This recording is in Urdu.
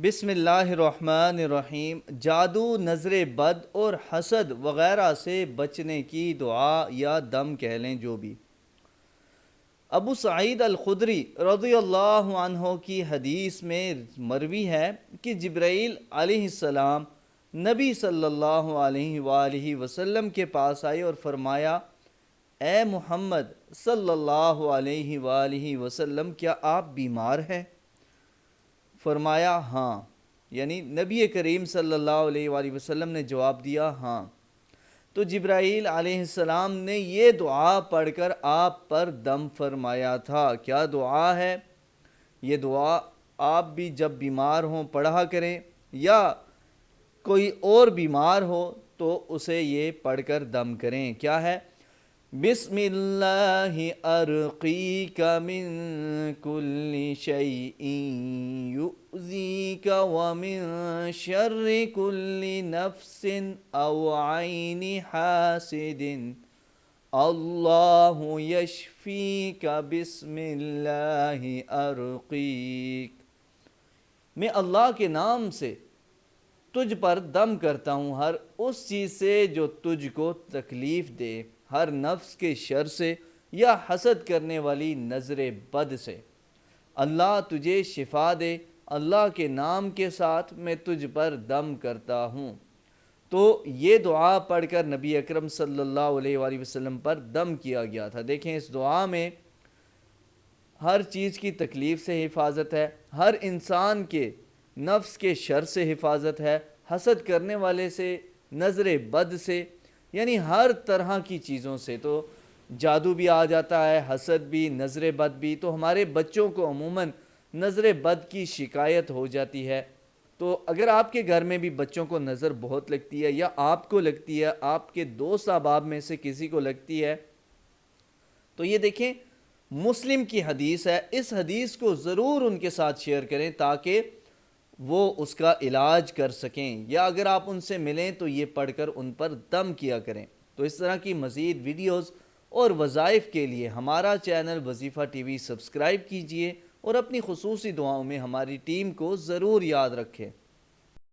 بسم اللہ الرحمن الرحیم۔ جادو، نظر بد اور حسد وغیرہ سے بچنے کی دعا یا دم کہہ لیں جو بھی۔ ابو سعید الخدری رضی اللہ عنہ کی حدیث میں مروی ہے کہ جبرائیل علیہ السلام نبی صلی اللہ علیہ وآلہ وسلم کے پاس آئے اور فرمایا، اے محمد صلی اللہ علیہ وآلہ وسلم، کیا آپ بیمار ہیں؟ فرمایا ہاں، یعنی نبی کریم صلی اللہ علیہ وآلہ وسلم نے جواب دیا ہاں۔ تو جبرائیل علیہ السلام نے یہ دعا پڑھ کر آپ پر دم فرمایا تھا۔ کیا دعا ہے؟ یہ دعا آپ بھی جب بیمار ہوں پڑھا کریں، یا کوئی اور بیمار ہو تو اسے یہ پڑھ کر دم کریں۔ کیا ہے؟ بسم اللہ ارقیک من کل شیء یؤذیک ومن شر کل نفس او عین حاسد اللہ یشفیک بسم اللہ ارقیک۔ میں اللہ کے نام سے تجھ پر دم کرتا ہوں ہر اس چیز سے جو تجھ کو تکلیف دے، ہر نفس کے شر سے یا حسد کرنے والی نظر بد سے۔ اللہ تجھے شفا دے، اللہ کے نام کے ساتھ میں تجھ پر دم کرتا ہوں۔ تو یہ دعا پڑھ کر نبی اکرم صلی اللہ علیہ وآلہ وسلم پر دم کیا گیا تھا۔ دیکھیں اس دعا میں ہر چیز کی تکلیف سے حفاظت ہے، ہر انسان کے نفس کے شر سے حفاظت ہے، حسد کرنے والے سے، نظر بد سے، یعنی ہر طرح کی چیزوں سے۔ تو جادو بھی آ جاتا ہے، حسد بھی، نظر بد بھی۔ تو ہمارے بچوں کو عموماً نظر بد کی شکایت ہو جاتی ہے۔ تو اگر آپ کے گھر میں بھی بچوں کو نظر بہت لگتی ہے، یا آپ کو لگتی ہے، آپ کے دوست احباب میں سے کسی کو لگتی ہے، تو یہ دیکھیں مسلم کی حدیث ہے، اس حدیث کو ضرور ان کے ساتھ شیئر کریں تاکہ وہ اس کا علاج کر سکیں، یا اگر آپ ان سے ملیں تو یہ پڑھ کر ان پر دم کیا کریں۔ تو اس طرح کی مزید ویڈیوز اور وظائف کے لیے ہمارا چینل وظیفہ ٹی وی سبسکرائب کیجئے، اور اپنی خصوصی دعاؤں میں ہماری ٹیم کو ضرور یاد رکھیں۔